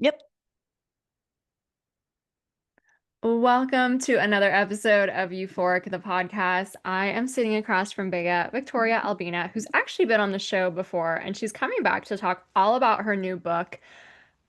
Yep. Welcome to another episode of Euphoric, the podcast. I am sitting across from Bea Victoria Albina, who's actually been on the show before, and she's coming back to talk all about her new book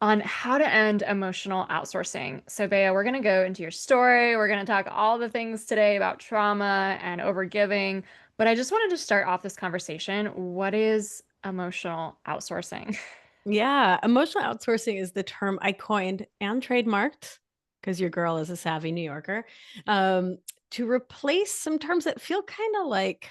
on how to end emotional outsourcing. So, Bea, we're going to go into your story. We're going to talk all the things today about trauma and overgiving. But I just wanted to start off this conversation. What is emotional outsourcing? Yeah. Emotional outsourcing is the term I coined and trademarked because your girl is a savvy New Yorker, um, to replace some terms that feel kind of like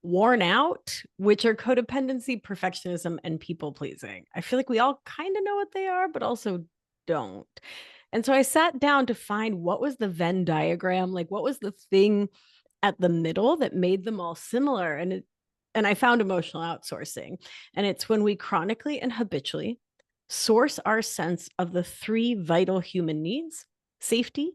worn out, which are codependency, perfectionism, and people pleasing. I feel like we all kind of know what they are, but also don't. And so I sat down to find what was the Venn diagram, like what was the thing at the middle that made them all similar. And I found emotional outsourcing. And it's when we chronically and habitually source our sense of the three vital human needs: safety,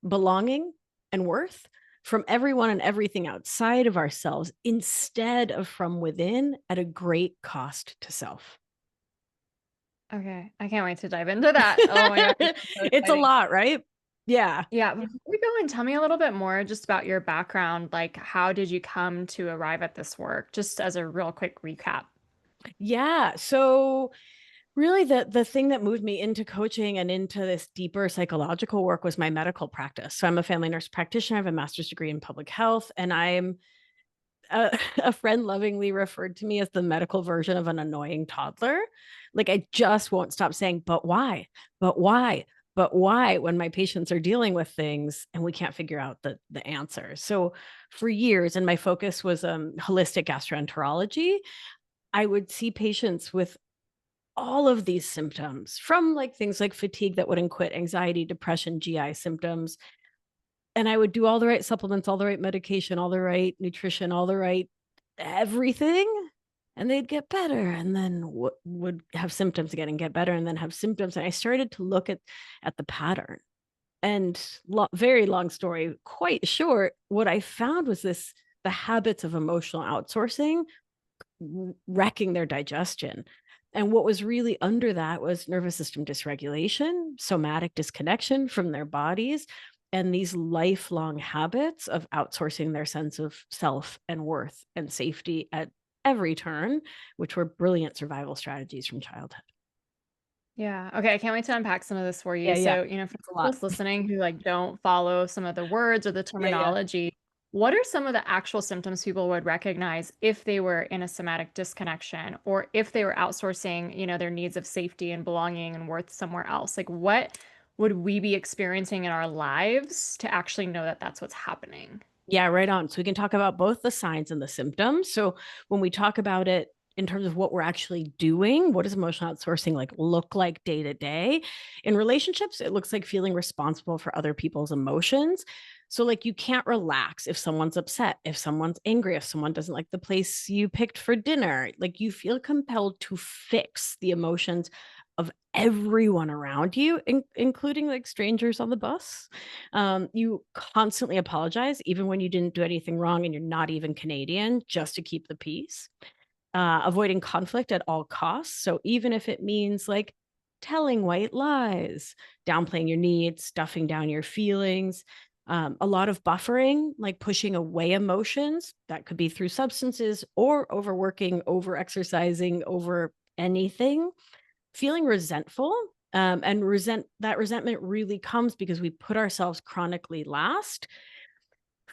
belonging, and worth from everyone and everything outside of ourselves instead of from within at a great cost to self. Okay, I can't wait to dive into that. Oh my God, this is so It's a exciting. lot, right? Yeah. Yeah, before we go and tell me a little bit more just about your background, like how did you come to arrive at this work? Just as a real quick recap. Yeah. So really the thing that moved me into coaching and into this deeper psychological work was my medical practice. So I'm a family nurse practitioner. I have a master's degree in public health, and I'm a friend lovingly referred to me as the medical version of an annoying toddler. Like I just won't stop saying, but why? But why? But why when my patients are dealing with things and we can't figure out the answer. So for years, and my focus was holistic gastroenterology, I would see patients with all of these symptoms, from like things like fatigue that wouldn't quit, anxiety, depression, GI symptoms. And I would do all the right supplements, all the right medication, all the right nutrition, all the right everything. And they'd get better and then would have symptoms again and get better and then have symptoms. And I started to look at the pattern. And very long story, quite short, what I found was the habits of emotional outsourcing wrecking their digestion. And what was really under that was nervous system dysregulation, somatic disconnection from their bodies, and these lifelong habits of outsourcing their sense of self and worth and safety at every turn, which were brilliant survival strategies from childhood. Yeah. Okay, I can't wait to unpack some of this for you. Yeah, yeah. So, for It's a lot. those listening who like don't follow some of the words or the Yeah, yeah. terminology, what are some of the actual symptoms people would recognize if they were in a somatic disconnection or if they were outsourcing, their needs of safety and belonging and worth somewhere else? Like what would we be experiencing in our lives to actually know that that's what's happening? Yeah, right on. So we can talk about both the signs and the symptoms. So when we talk about it in terms of what we're actually doing, what does emotional outsourcing like look like day to day? In relationships, it looks like feeling responsible for other people's emotions. So like you can't relax if someone's upset, if someone's angry, if someone doesn't like the place you picked for dinner. Like you feel compelled to fix the emotions of everyone around you, including like strangers on the bus. You constantly apologize, even when you didn't do anything wrong and you're not even Canadian, just to keep the peace. Avoiding conflict at all costs. So even if it means like telling white lies, downplaying your needs, stuffing down your feelings, a lot of buffering, like pushing away emotions. That could be through substances or overworking, over exercising, over anything. Feeling resentful, and resentment really comes because we put ourselves chronically last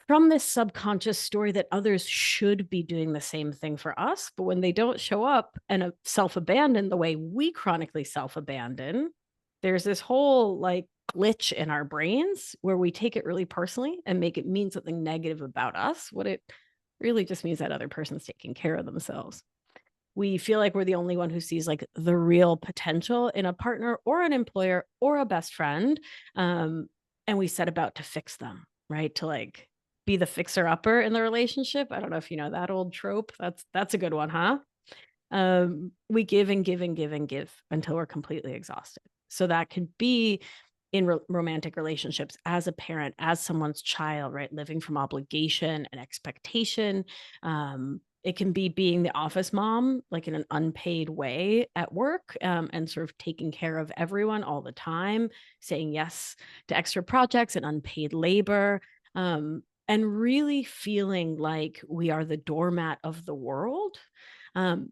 from this subconscious story that others should be doing the same thing for us. But when they don't show up and self abandon the way we chronically self abandon, there's this whole like glitch in our brains where we take it really personally and make it mean something negative about us. What it really just means that other person's taking care of themselves. We feel like we're the only one who sees like the real potential in a partner or an employer or a best friend. Um, and we set about to fix them, right? To like be the fixer upper in the relationship. I don't know if you know that old trope. That's a good one, huh? We give and give and give and give until we're completely exhausted. So that could be in romantic relationships, as a parent, as someone's child, right? Living from obligation and expectation, It can be being the office mom, like in an unpaid way at work, and sort of taking care of everyone all the time, saying yes to extra projects and unpaid labor, and really feeling like we are the doormat of the world. Um,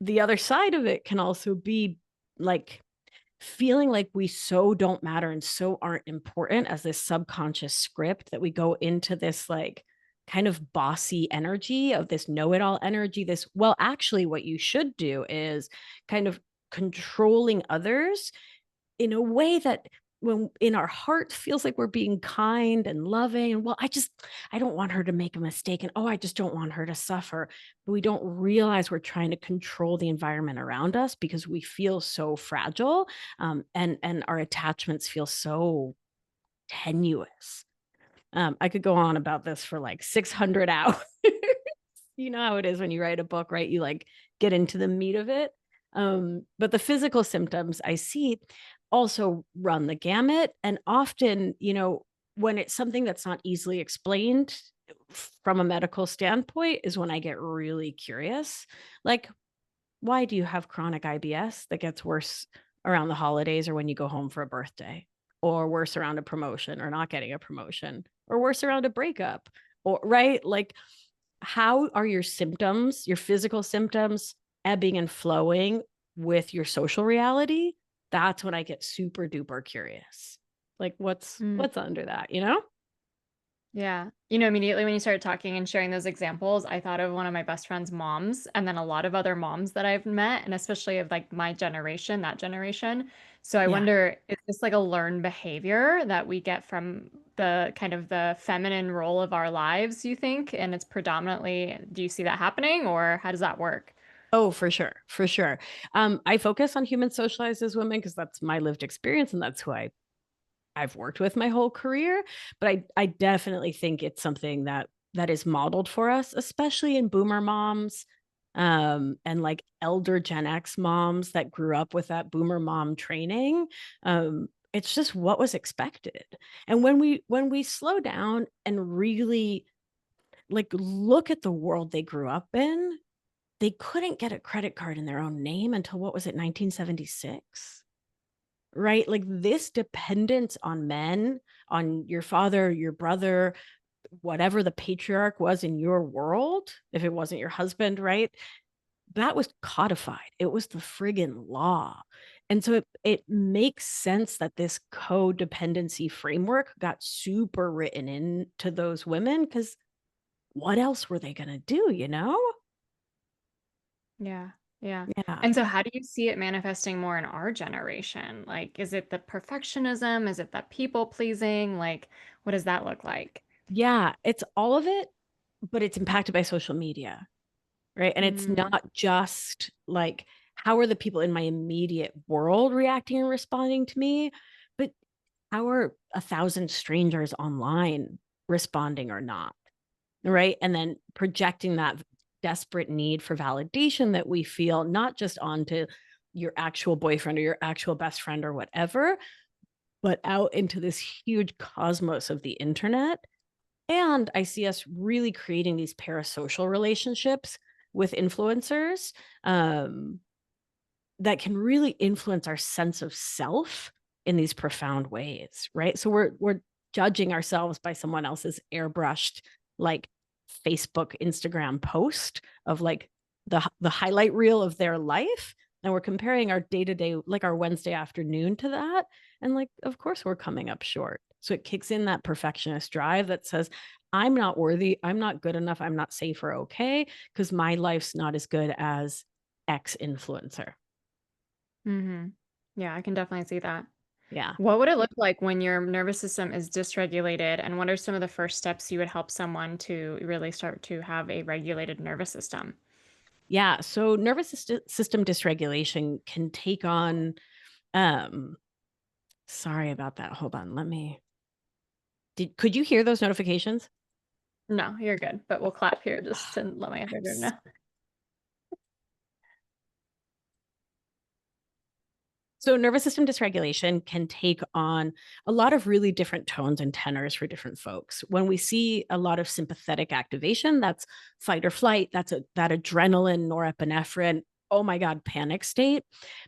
the other side of it can also be like feeling like we so don't matter and so aren't important as this subconscious script that we go into this like kind of bossy energy of this know-it-all energy, this, well, actually what you should do is kind of controlling others in a way that when in our heart feels like we're being kind and loving and, well, I don't want her to make a mistake, and, oh, I just don't want her to suffer. But we don't realize we're trying to control the environment around us because we feel so fragile, and our attachments feel so tenuous. I could go on about this for like 600 hours. You know how it is when you write a book, right? You like get into the meat of it. But the physical symptoms I see also run the gamut. And often, when it's something that's not easily explained from a medical standpoint, is when I get really curious. Like, why do you have chronic IBS that gets worse around the holidays or when you go home for a birthday, or worse around a promotion or not getting a promotion, or worse around a breakup? Or, right? Like, how are your symptoms, your physical symptoms, ebbing and flowing with your social reality? That's when I get super duper curious. Like, what's under that, you know? Yeah. You know, immediately when you started talking and sharing those examples, I thought of one of my best friend's moms and then a lot of other moms that I've met, and especially of like my generation, that generation. So I Yeah. wonder, is this like a learned behavior that we get from the kind of the feminine role of our lives, you think? And it's predominantly, do you see that happening or how does that work? Oh, for sure. For sure. I focus on human socialized as women because that's my lived experience and that's who I've worked with my whole career. But I definitely think it's something that is modeled for us, especially in boomer moms, and like elder Gen X moms that grew up with that boomer mom training. It's just what was expected. And when we slow down and really like look at the world they grew up in, they couldn't get a credit card in their own name until, what was it, 1976? Right? Like this dependence on men, on your father, your brother, whatever the patriarch was in your world, if it wasn't your husband, right? That was codified. It was the friggin' law. And so it makes sense that this codependency framework got super written into those women because what else were they going to do, you know? Yeah. Yeah. Yeah. And so how do you see it manifesting more in our generation? Like, is it the perfectionism? Is it that people pleasing? Like, what does that look like? Yeah. It's all of it, but it's impacted by social media. Right. And it's Mm, not just like, how are the people in my immediate world reacting and responding to me? But how are 1,000 strangers online responding or not? Right. And then projecting that desperate need for validation that we feel, not just onto your actual boyfriend or your actual best friend or whatever, but out into this huge cosmos of the internet. And I see us really creating these parasocial relationships with influencers, um, that can really influence our sense of self in these profound ways, right? So we're judging ourselves by someone else's airbrushed like Facebook, Instagram post of like the highlight reel of their life, and we're comparing our day-to-day, like our Wednesday afternoon, to that, and like of course we're coming up short. So it kicks in that perfectionist drive that says, I'm not worthy, I'm not good enough, I'm not safe or okay because my life's not as good as X influencer. hmm Yeah, I can definitely see that. Yeah. What would it look like when your nervous system is dysregulated? And what are some of the first steps you would help someone to really start to have a regulated nervous system? Yeah. So nervous system dysregulation can take on, um, sorry about that. Hold on. Could you hear those notifications? No, you're good, but we'll clap here just to let my I'm editor know. So, nervous system dysregulation can take on a lot of really different tones and tenors for different folks. When we see a lot of sympathetic activation, that's fight or flight, that adrenaline, norepinephrine, oh my God, panic state.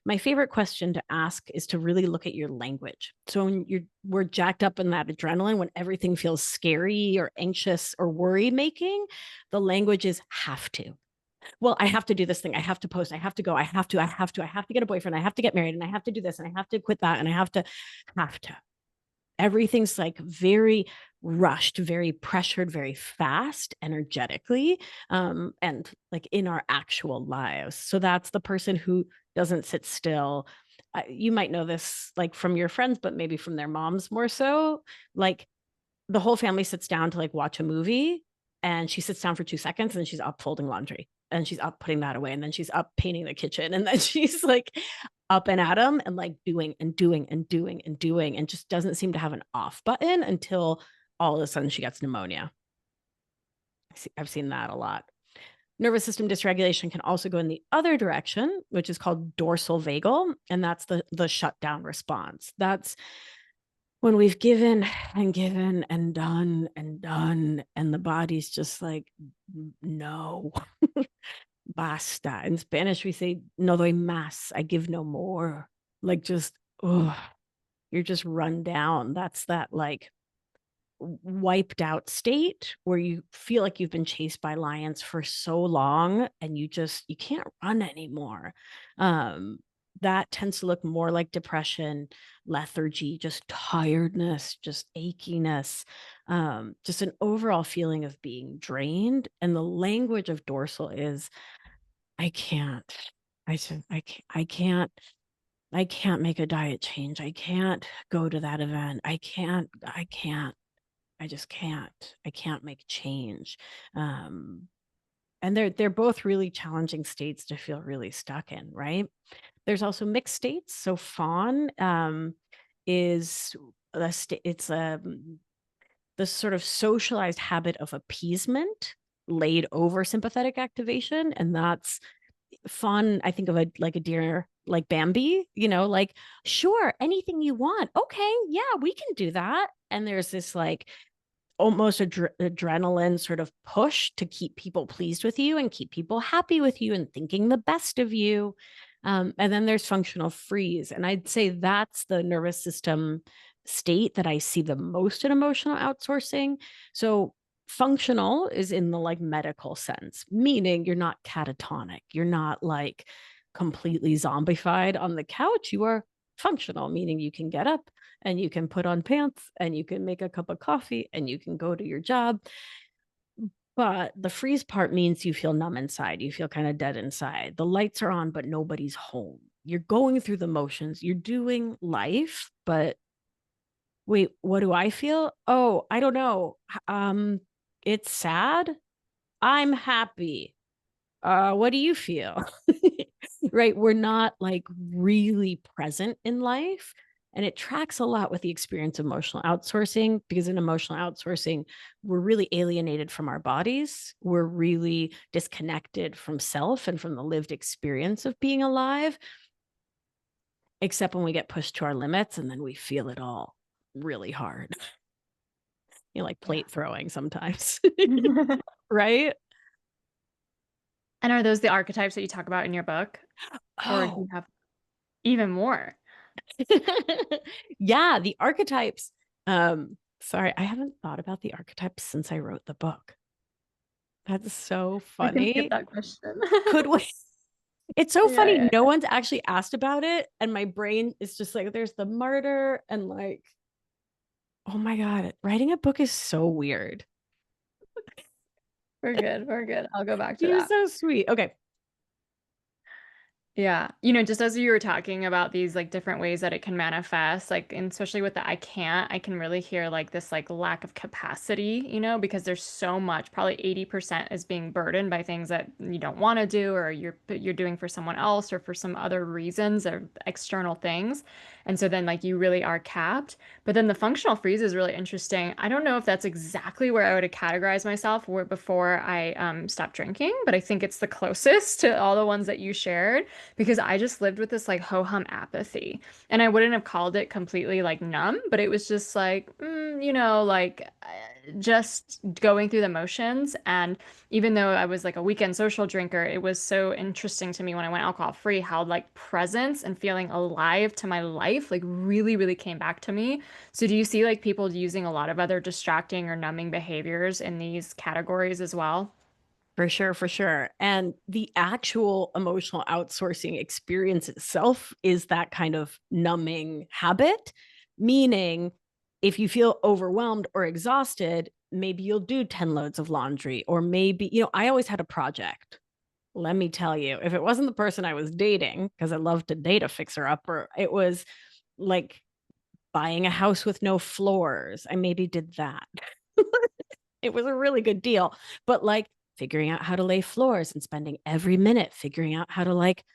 My favorite question to ask is to really look at your language. So, when we're jacked up in that adrenaline, when everything feels scary or anxious or worry making, the language is have to. Well, I have to do this thing. I have to post. I have to go. I have to get a boyfriend. I have to get married and I have to do this and I have to quit that and I have to. Everything's like very rushed, very pressured, very fast energetically, and like in our actual lives. So that's the person who doesn't sit still. You might know this like from your friends, but maybe from their moms more so. Like the whole family sits down to like watch a movie and she sits down for 2 seconds and then she's up folding laundry and she's up putting that away and then she's up painting the kitchen and then she's like up and at them and like doing and doing and doing and doing and just doesn't seem to have an off button until all of a sudden she gets pneumonia. I've seen that a lot. Nervous system dysregulation can also go in the other direction, which is called dorsal vagal, and that's the shutdown response. That's when we've given and given and done, and the body's just like, no, basta. In Spanish, we say, no doy más, I give no more. Like, just, oh, you're just run down. That's that like wiped out state where you feel like you've been chased by lions for so long and you can't run anymore. um that tends to look more like depression, lethargy, just tiredness, just achiness, just an overall feeling of being drained. And the language of dorsal is I can't, I can't make a diet change, I can't go to that event, I just can't. I can't make change. And they're both really challenging states to feel really stuck in, right? There's also mixed states. So fawn is it's the sort of socialized habit of appeasement laid over sympathetic activation, and that's fun. I think of a like a deer like Bambi, like sure, anything you want. Okay, yeah, we can do that. And there's this like almost adrenaline sort of push to keep people pleased with you and keep people happy with you and thinking the best of you. And then there's functional freeze. And I'd say that's the nervous system state that I see the most in emotional outsourcing. So functional is in the like medical sense, meaning you're not catatonic. You're not like completely zombified on the couch. You are functional, meaning you can get up and you can put on pants and you can make a cup of coffee and you can go to your job. But the freeze part means you feel numb inside. You feel kind of dead inside. The lights are on, but nobody's home. You're going through the motions. You're doing life, but wait, what do I feel? Oh, I don't know. It's sad. I'm happy. What do you feel? Right? We're not like really present in life. And it tracks a lot with the experience of emotional outsourcing, because in emotional outsourcing, we're really alienated from our bodies. We're really disconnected from self and from the lived experience of being alive, except when we get pushed to our limits and then we feel it all really hard. Like plate throwing sometimes, right? And are those the archetypes that you talk about in your book? Or do you Oh, have even more? yeah, the archetypes. Sorry, I haven't thought about the archetypes since I wrote the book. That's so We can skip funny. that question. Could we? It's so Yeah, funny. yeah. No one's actually asked about it. And my brain is just like, there's the martyr. And like, oh my God, writing a book is so weird. We're good. We're good. I'll go back to You're that. so sweet. Okay. Yeah. Just as you were talking about these like different ways that it can manifest, like, and especially with the I can't, I can really hear like this like lack of capacity, because there's so much, probably 80% is being burdened by things that you don't want to do or you're doing for someone else or for some other reasons or external things. And so then like you really are capped. But then the functional freeze is really interesting. I don't know if that's exactly where I would have categorized myself before I stopped drinking, but I think it's the closest to all the ones that you shared. because I just lived with this like ho-hum apathy. And I wouldn't have called it completely like numb, but it was just like, like just going through the motions. And even though I was like a weekend social drinker, it was so interesting to me when I went alcohol free how like presence and feeling alive to my life like really, really came back to me. So do you see like people using a lot of other distracting or numbing behaviors in these categories as well? For sure, for sure. And the actual emotional outsourcing experience itself is that kind of numbing habit, meaning if you feel overwhelmed or exhausted, maybe you'll do 10 loads of laundry, or maybe, I always had a project. Let me tell you, if it wasn't the person I was dating, because I love to date a fixer upper, it was like buying a house with no floors. I maybe did that. It was a really good deal. But like figuring out how to lay floors and spending every minute figuring out how to like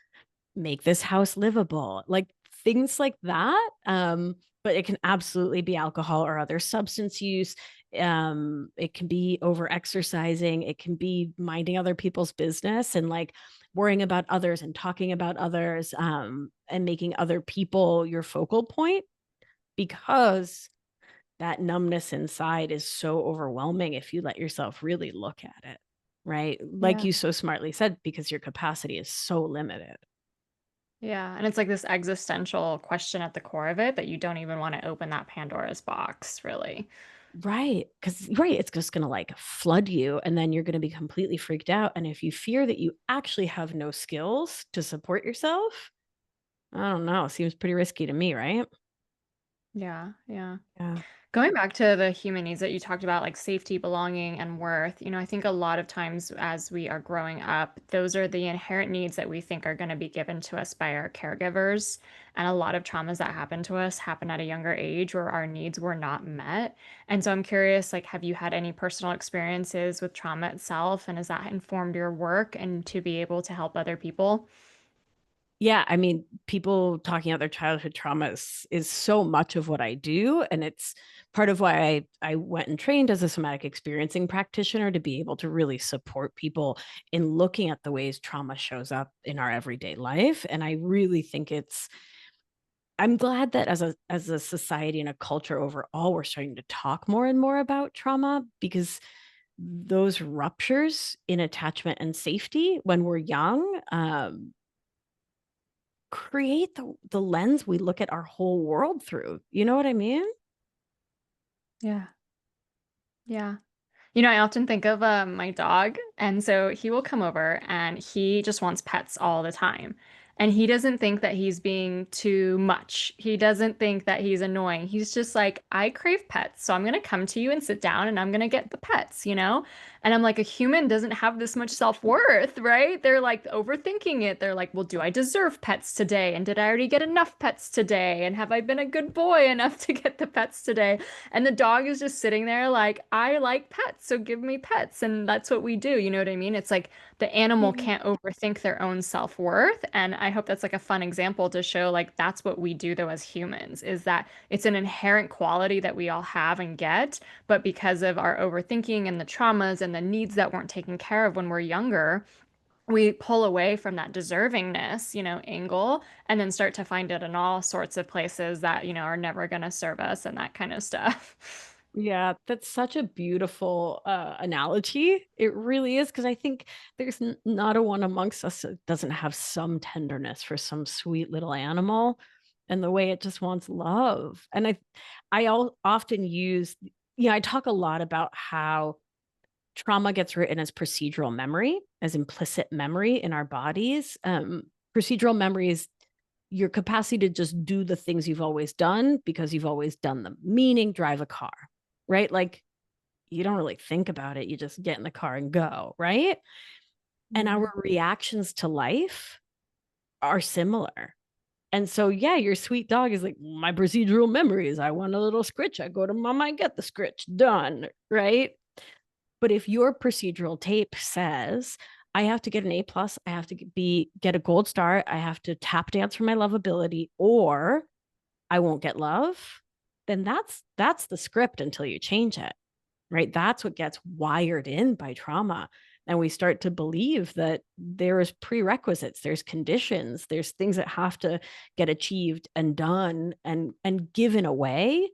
make this house livable, like things like that. But it can absolutely be alcohol or other substance use. It can be over exercising. It can be minding other people's business and like worrying about others and talking about others, and making other people your focal point, because that numbness inside is so overwhelming if you let yourself really look at it, right? Like Yeah. you so smartly said, because your capacity is so limited. Yeah. And it's like this existential question at the core of it that you don't even want to open that Pandora's box, really. Right. Because, right, it's just going to like flood you and then you're going to be completely freaked out. And if you fear that you actually have no skills to support yourself, I don't know, seems pretty risky to me, right? Yeah. Yeah. Yeah. Going back to the human needs that you talked about, like safety, belonging, and worth, I think a lot of times as we are growing up, those are the inherent needs that we think are going to be given to us by our caregivers. And a lot of traumas that happen to us happen at a younger age where our needs were not met. And so I'm curious, like, have you had any personal experiences with trauma itself? And has that informed your work and to be able to help other people? Yeah, I mean, people talking about their childhood traumas is so much of what I do, and it's part of why I went and trained as a somatic experiencing practitioner, to be able to really support people in looking at the ways trauma shows up in our everyday life. And I really think I'm glad that as a society and a culture overall, we're starting to talk more and more about trauma, because those ruptures in attachment and safety when we're young, create the lens we look at our whole world through. You know what I mean? Yeah. Yeah. I often think of my dog, and so he will come over and he just wants pets all the time. And he doesn't think that he's being too much. He doesn't think that he's annoying. He's just like, I crave pets, so I'm gonna come to you and sit down and I'm gonna get the pets. And I'm like, a human doesn't have this much self-worth, right? They're like overthinking it. They're like, well, do I deserve pets today? And did I already get enough pets today? And have I been a good boy enough to get the pets today? And the dog is just sitting there like, I like pets, so give me pets. And that's what we do. You know what I mean? It's like the animal Yeah. can't overthink their own self-worth. And I hope that's like a fun example to show like that's what we do though as humans, is that it's an inherent quality that we all have and get, but because of our overthinking and the traumas and the needs that weren't taken care of when we're younger, we pull away from that deservingness, angle, and then start to find it in all sorts of places that, are never going to serve us and that kind of stuff. Yeah, that's such a beautiful analogy. It really is, because I think there's not a one amongst us that doesn't have some tenderness for some sweet little animal, and the way it just wants love. And often use, I talk a lot about how trauma gets written as procedural memory, as implicit memory in our bodies. Procedural memory is your capacity to just do the things you've always done because you've always done them, meaning drive a car, right? Like you don't really think about it. You just get in the car and go, right? And Yeah. our reactions to life are similar. And so, yeah, your sweet dog is like, my procedural memories. I want a little scritch. I go to mom, I get the scritch done, right? But if your procedural tape says, I have to get an A+, I have to get a gold star, I have to tap dance for my lovability, or I won't get love, then that's the script until you change it, right? That's what gets wired in by trauma. And we start to believe that there's prerequisites, there's conditions, there's things that have to get achieved and done and given away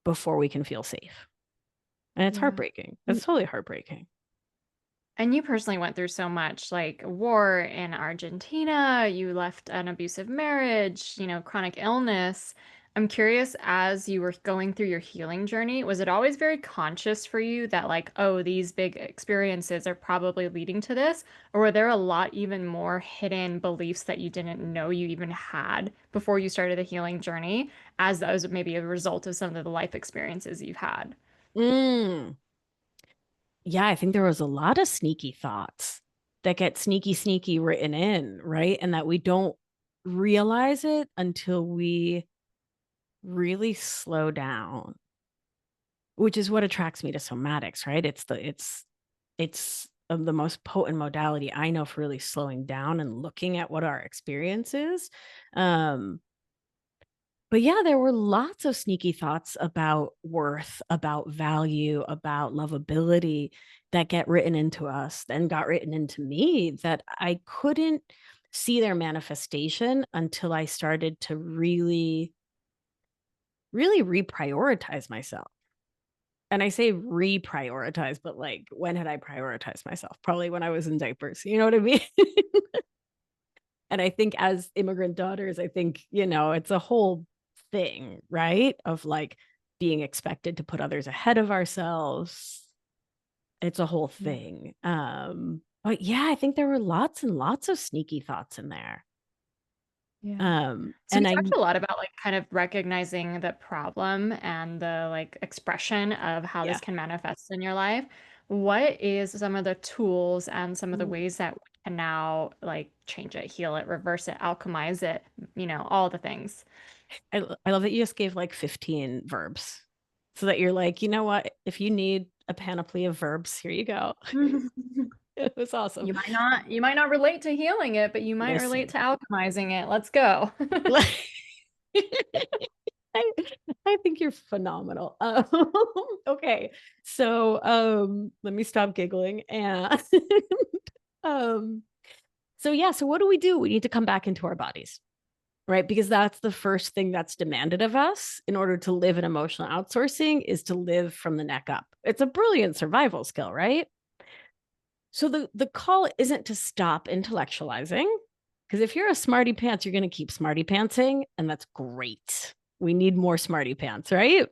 before we can feel safe. And it's Yeah. heartbreaking. It's totally heartbreaking. And you personally went through so much, like war in Argentina, you left an abusive marriage, chronic illness. I'm curious, as you were going through your healing journey, was it always very conscious for you that, like, oh, these big experiences are probably leading to this? Or were there a lot even more hidden beliefs that you didn't know you even had before you started the healing journey, as those maybe a result of some of the life experiences you've had? Mm. Yeah, I think there was a lot of sneaky thoughts that get sneaky written in, right? And that we don't realize it until we really slow down, which is what attracts me to somatics, right? It's the most potent modality I know for really slowing down and looking at what our experience is. Um, But yeah, there were lots of sneaky thoughts about worth, about value, about lovability that get written into us and got written into me that I couldn't see their manifestation until I started to really reprioritize myself. And I say reprioritize, but like, when had I prioritized myself? Probably when I was in diapers. You know what I mean? And I think as immigrant daughters, I think, it's a whole thing, right? Of like being expected to put others ahead of ourselves. It's a whole Yeah. thing. But yeah, I think there were lots and lots of sneaky thoughts in there. Yeah. So we And I talked a lot about like kind of recognizing the problem and the like expression of how this yeah. can manifest in your life. What is some of the tools and some of the ways that we can now like change it, heal it, reverse it, alchemize it, all the things? I love that you just gave like 15 verbs so that you're like, you know what? If you need a panoply of verbs, here you go. It was awesome. You might not relate to healing it, but you might relate Listen. to alchemizing it. Let's go. I, I think you're phenomenal. Okay, so let me stop giggling and um, so yeah, so what do? We need to come back into our bodies, right? Because that's the first thing that's demanded of us in order to live in emotional outsourcing is to live from the neck up. It's a brilliant survival skill, right? So the call isn't to stop intellectualizing, because if you're a smarty pants, you're going to keep smarty pantsing, and that's great. We need more smarty pants, right?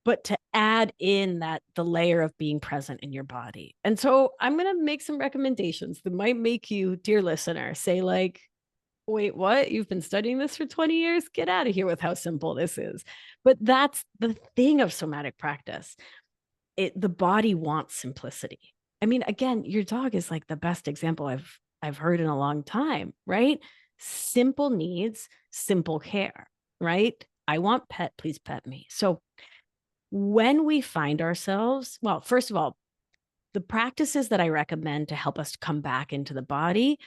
But to add in that the layer of being present in your body. And so I'm going to make some recommendations that might make you, dear listener, say like, wait, what? You've been studying this for 20 years? Get out of here with how simple this is. But that's the thing of somatic practice. The body wants simplicity. I mean, again, your dog is like the best example I've heard in a long time, right? Simple needs, simple care, right? I want pet, please pet me. So when we find ourselves, well, first of all, the practices that I recommend to help us come back into the body,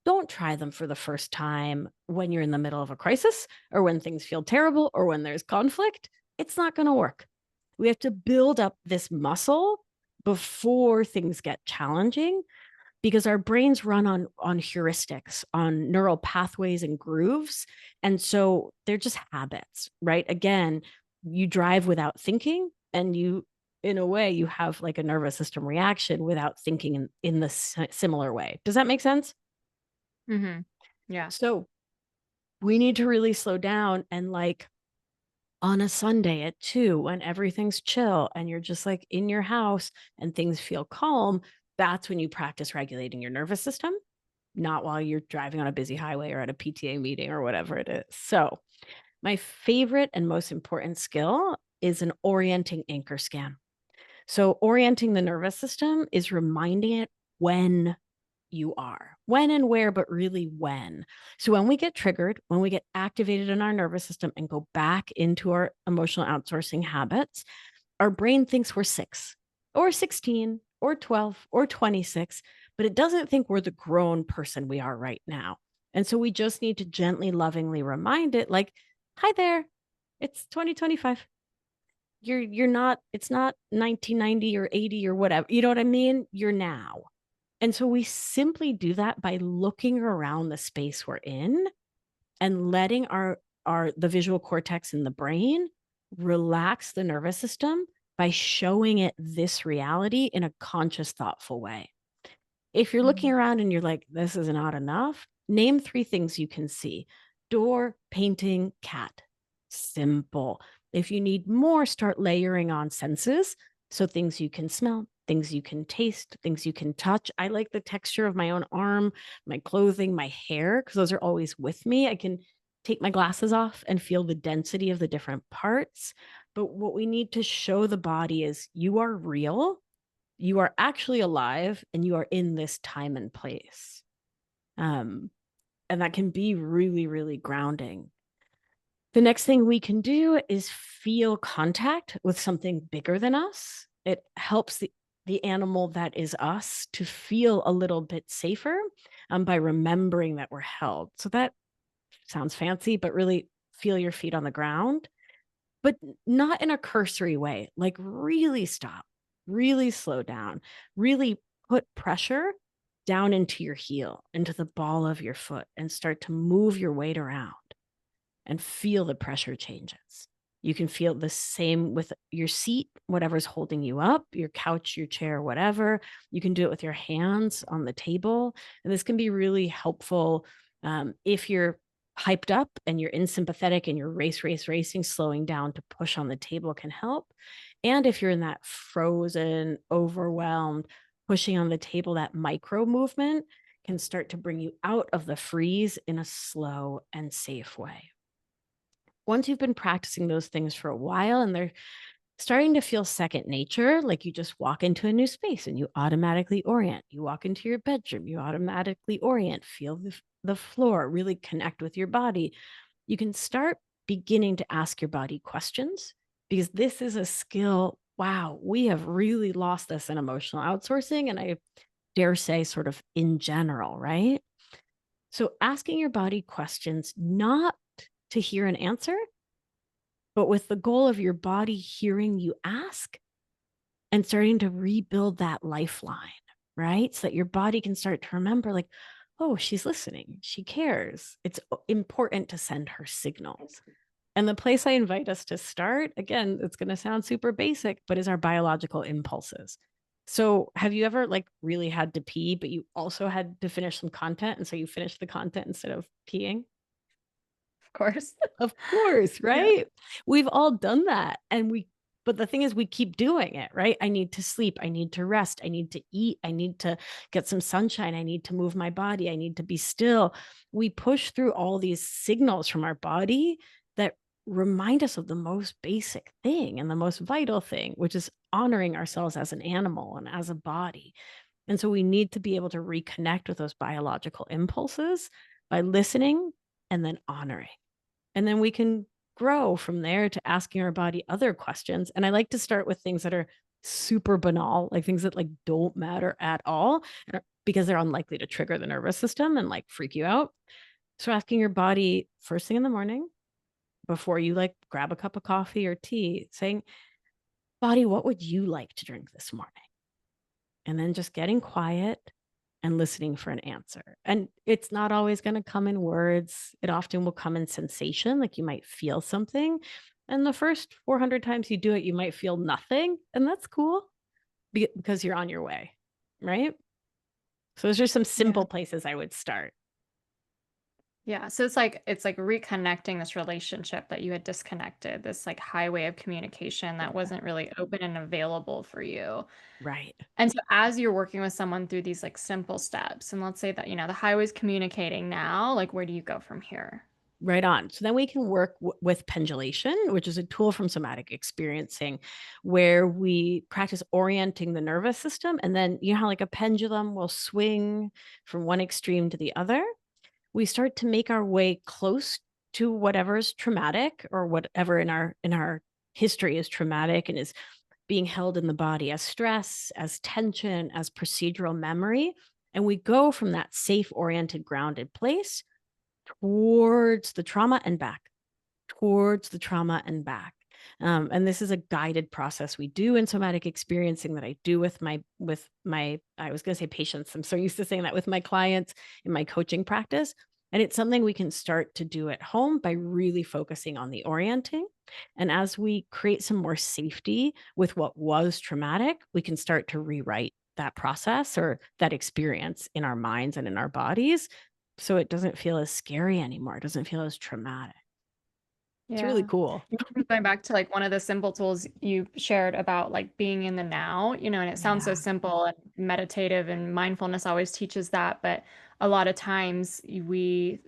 don't try them for the first time when you're in the middle of a crisis or when things feel terrible or when there's conflict. It's not going to work. We have to build up this muscle before things get challenging because our brains run on heuristics, on neural pathways and grooves. And so they're just habits, right? Again, you drive without thinking and you in a way you have like a nervous system reaction without thinking in the similar way. Does that make sense? Hmm. Yeah. So we need to really slow down and like on a Sunday at 2 when everything's chill and you're just like in your house and things feel calm, that's when you practice regulating your nervous system, not while you're driving on a busy highway or at a PTA meeting or whatever it is. So, my favorite and most important skill is an orienting anchor scan. So, orienting the nervous system is reminding it when you are. When and where, but really when. So when we get triggered, when we get activated in our nervous system and go back into our emotional outsourcing habits, our brain thinks we're 6 or 16 or 12 or 26, but it doesn't think we're the grown person we are right now. And so we just need to gently, lovingly remind it like, hi there, it's 2025. You're not, it's not 1990 or 80 or whatever. You know what I mean? You're now. And so we simply do that by looking around the space we're in and letting our the visual cortex in the brain relax the nervous system by showing it this reality in a conscious, thoughtful way. If you're looking Mhm. around and you're like, this is not enough, name 3 things you can see: door, painting, cat. Simple. If you need more, start layering on senses. So things you can smell, things you can taste, things you can touch. I like the texture of my own arm, my clothing, my hair, because those are always with me. I can take my glasses off and feel the density of the different parts. But what we need to show the body is you are real, you are actually alive, and you are in this time and place. Um, and that can be really, really grounding. The next thing we can do is feel contact with something bigger than us. It helps the animal that is us to feel a little bit safer, by remembering that we're held. So that sounds fancy, but really feel your feet on the ground, but not in a cursory way. Like, really stop, really slow down, really put pressure down into your heel, into the ball of your foot, and start to move your weight around and feel the pressure changes. You can feel the same with your seat, whatever's holding you up, your couch, your chair, whatever. You can do it with your hands on the table. And this can be really helpful, if you're hyped up and you're in sympathetic and you're racing, slowing down to push on the table can help. And if you're in that frozen, overwhelmed, pushing on the table, that micro movement can start to bring you out of the freeze in a slow and safe way. Once you've been practicing those things for a while and they're starting to feel second nature, like you just walk into a new space and you automatically orient. You walk into your bedroom, you automatically orient, feel the floor, really connect with your body. You can start beginning to ask your body questions, because this is a skill. Wow, we have really lost this in emotional outsourcing. And I dare say, sort of in general, right? So asking your body questions, not to hear an answer, but with the goal of your body hearing you ask and starting to rebuild that lifeline, right? So that your body can start to remember, like, oh, she's listening, she cares. It's important to send her signals. And the place I invite us to start, again, it's going to sound super basic, but is our biological impulses. So, have you ever like really had to pee, but you also had to finish some content? And so you finished the content instead of peeing? Of course. Of course, Yeah. right? We've all done that, and but the thing is we keep doing it, right? I need to sleep, I need to rest, I need to eat, I need to get some sunshine, I need to move my body, I need to be still. We push through all these signals from our body that remind us of the most basic thing and the most vital thing, which is honoring ourselves as an animal and as a body. And so we need to be able to reconnect with those biological impulses by listening and then honoring. And then we can grow from there to asking our body other questions. And I like to start with things that are super banal, like things that like don't matter at all, because they're unlikely to trigger the nervous system and like freak you out. So asking your body first thing in the morning, before you like grab a cup of coffee or tea, saying, body, what would you like to drink this morning? And then just getting quiet and listening for an answer. And it's not always going to come in words. It often will come in sensation, like you might feel something. And the first 400 times you do it, you might feel nothing. And that's cool, because you're on your way, right? So those are some Yeah. simple places I would start. Yeah. So it's like reconnecting this relationship that you had disconnected, this like highway of communication that Yeah. wasn't really open and available for you. Right. And so as you're working with someone through these like simple steps, and let's say that, the highway's communicating now, like where do you go from here? Right on. So then we can work with pendulation, which is a tool from somatic experiencing, where we practice orienting the nervous system. And then, you know how like a pendulum will swing from one extreme to the other? We start to make our way close to whatever is traumatic, or whatever in our history is traumatic and is being held in the body as stress, as tension, as procedural memory. And we go from that safe, oriented, grounded place towards the trauma and back, towards the trauma and back. And this is a guided process we do in somatic experiencing that I do with my I was going to say patients. I'm so used to saying that with my clients in my coaching practice. And it's something we can start to do at home by really focusing on the orienting. And as we create some more safety with what was traumatic, we can start to rewrite that process or that experience in our minds and in our bodies so it doesn't feel as scary anymore. It doesn't feel as traumatic. It's really Yeah. cool. Going back to like one of the simple tools you shared about like being in the now, and it sounds so Yeah. simple and meditative, and mindfulness always teaches that, but a lot of times we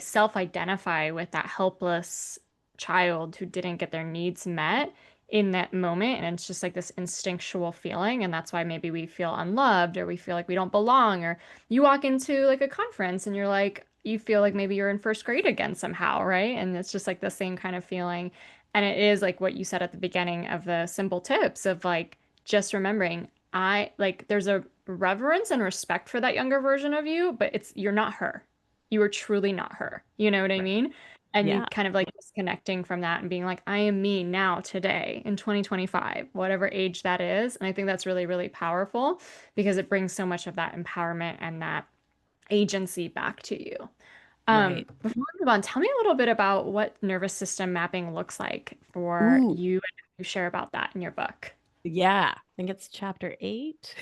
self-identify with that helpless child who didn't get their needs met in that moment, and it's just like this instinctual feeling, and that's why maybe we feel unloved or we feel like we don't belong, or you walk into like a conference and you're like you feel like maybe you're in first grade again somehow, right? And it's just like the same kind of feeling. And it is like what you said at the beginning of the simple tips of like just remembering I like there's a reverence and respect for that younger version of you, but you're not her. You are truly not her. You know what I Right. mean? And you Yeah. kind of like disconnecting from that and being like, I am me now, today, in 2025, whatever age that is. And I think that's really, really powerful because it brings so much of that empowerment and that agency back to you. Right. Before we move on, tell me a little bit about what nervous system mapping looks like for Ooh, you and you share about that in your book. yeah. I think it's chapter 8.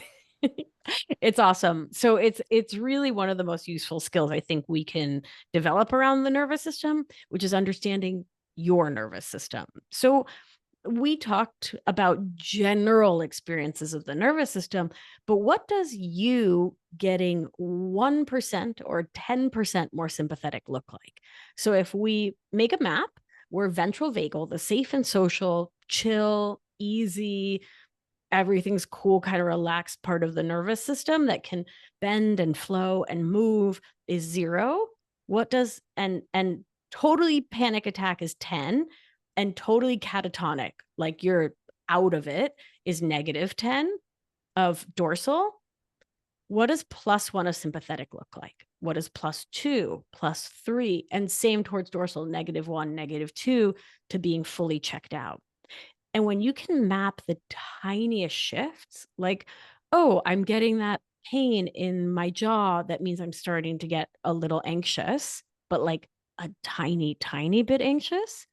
It's awesome. So it's really one of the most useful skills I think we can develop around the nervous system, which is understanding your nervous system. So we talked about general experiences of the nervous system, but what does you getting 1% or 10% more sympathetic look like? So if we make a map where ventral vagal, the safe and social, chill, easy, everything's cool, kind of relaxed part of the nervous system that can bend and flow and move is 0. What does and totally panic attack is 10, and totally catatonic, like you're out of it, is -10 of dorsal. What does +1 of sympathetic look like? What does +2, +3, and same towards dorsal, -1, -2 to being fully checked out. And when you can map the tiniest shifts, like, oh, I'm getting that pain in my jaw, that means I'm starting to get a little anxious, but like a tiny, tiny bit anxious,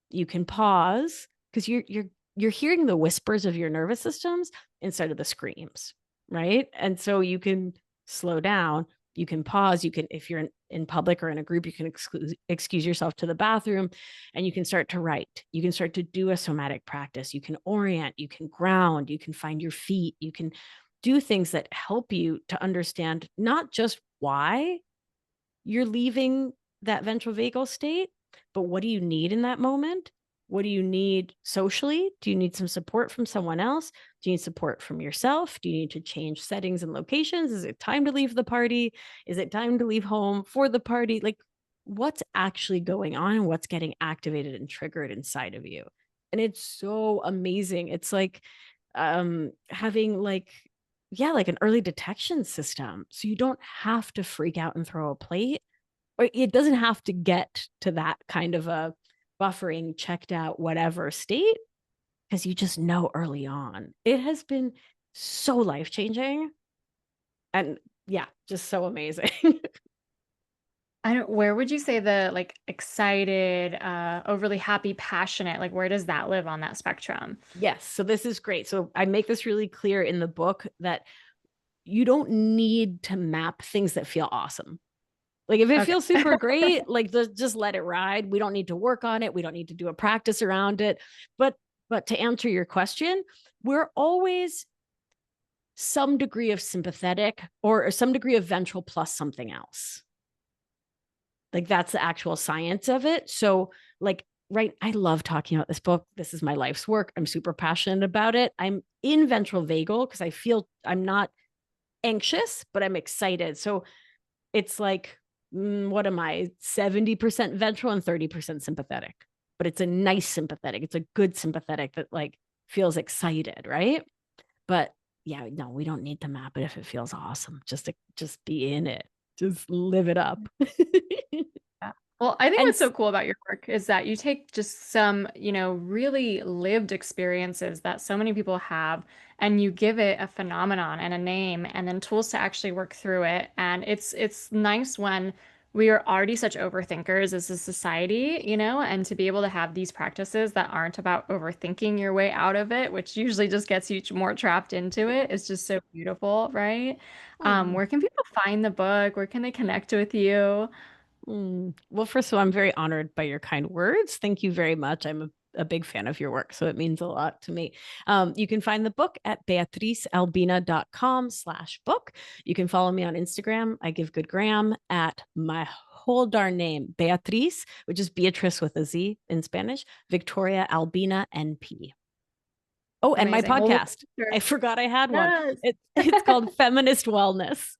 you can pause because you're hearing the whispers of your nervous systems instead of the screams, right? And so you can slow down, you can pause, you can, if you're in public or in a group, you can excuse yourself to the bathroom, and you can start to write. You can start to do a somatic practice. You can orient, you can ground, you can find your feet, you can do things that help you to understand not just why you're leaving that ventral vagal state, but what do you need in that moment? What do you need socially? Do you need some support from someone else? Do you need support from yourself? Do you need to change settings and locations? Is it time to leave the party? Is it time to leave home for the party? Like, what's actually going on and what's getting activated and triggered inside of you? And it's so amazing. It's like having like yeah, like an early detection system. So you don't have to freak out and throw a plate, or it doesn't have to get to that kind of a buffering, checked out, whatever state, because you just know early on. It has been so life changing. And yeah, just so amazing. Where would you say the like excited, overly happy, passionate, like where does that live on that spectrum? Yes. So this is great. So I make this really clear in the book that you don't need to map things that feel awesome. Like if it Okay. feels super great, like just let it ride. We don't need to work on it. We don't need to do a practice around it. But to answer your question, we're always some degree of sympathetic or some degree of ventral plus something else. Like that's the actual science of it. So like right, I love talking about this book. This is my life's work. I'm super passionate about it. I'm in ventral vagal because I feel I'm not anxious, but I'm excited. So it's like, what am I? 70% ventral and 30% sympathetic. But it's a nice sympathetic. It's a good sympathetic that like feels excited, right? But yeah, no, we don't need to map it if it feels awesome. Just be in it. Just live it up. Well, I think And what's so cool about your work is that you take just some, really lived experiences that so many people have, and you give it a phenomenon and a name and then tools to actually work through it. And it's nice when we are already such overthinkers as a society, and to be able to have these practices that aren't about overthinking your way out of it, which usually just gets you more trapped into it, is just so beautiful, right? mm, Where can people find the book? Where can they connect with you? well, first of all, I'm very honored by your kind words. Thank you very much. I'm a big fan of your work, so it means a lot to me. You can find the book at beatrizalbina.com/book. You can follow me on Instagram. I give good gram at my whole darn name, Beatriz, which is Beatrice with a Z in Spanish, Victoria Albina NP. Oh, and my Amazing. Well, we'll podcast. sure. I forgot I had one. Yes. It's called Feminist Wellness.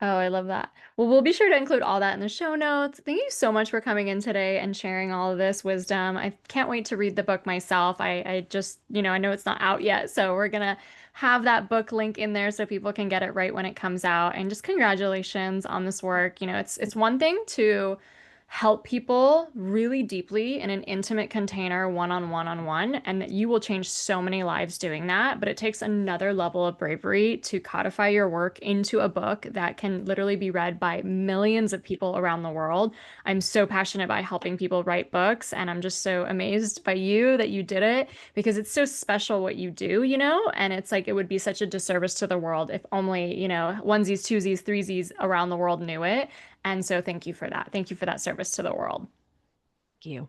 Oh, I love that. Well, we'll be sure to include all that in the show notes. Thank you so much for coming in today and sharing all of this wisdom. I can't wait to read the book myself. I just, I know it's not out yet, so we're gonna have that book link in there so people can get it right when it comes out. And just congratulations on this work. It's one thing to help people really deeply in an intimate container, one on one, and that you will change so many lives doing that. But it takes another level of bravery to codify your work into a book that can literally be read by millions of people around the world. I'm so passionate by helping people write books, and I'm just so amazed by you that you did it because it's so special what you do, and it's like it would be such a disservice to the world if only, onesies, twosies, threesies around the world knew it. And so thank you for that. Thank you for that service to the world. Thank you.